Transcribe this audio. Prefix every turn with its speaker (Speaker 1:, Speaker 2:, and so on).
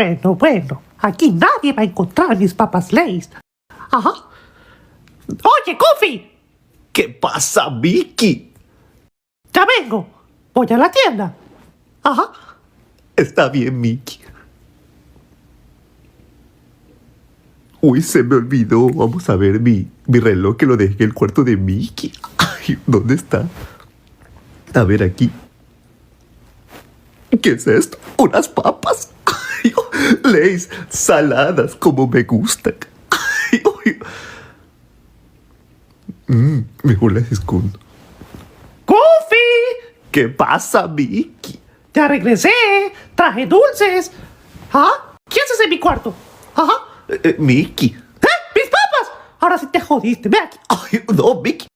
Speaker 1: Bueno, aquí nadie va a encontrar mis papas Lay's. Ajá. Oye, Goofy,
Speaker 2: ¿Qué pasa, Mickey?
Speaker 1: ya vengo. Voy a la tienda. Ajá.
Speaker 2: Está bien, Mickey. Uy, se me olvidó. Vamos a ver mi reloj que lo dejé en el cuarto de Mickey. Ay, ¿dónde está? A ver aquí. ¿Qué es esto? ¿Unas papas? Ay, Lay's saladas como me gustan. Ay, uy. Mejor las escondo.
Speaker 1: Goofy,
Speaker 2: ¿Qué pasa, Mickey?
Speaker 1: ya regresé. Traje dulces. ¿Ah? ¿Quién es en mi cuarto? Ajá.
Speaker 2: Mickey.
Speaker 1: ¡Eh! ¡Mis papas! Ahora sí te jodiste. Ve aquí.
Speaker 2: Ay, no, Mickey.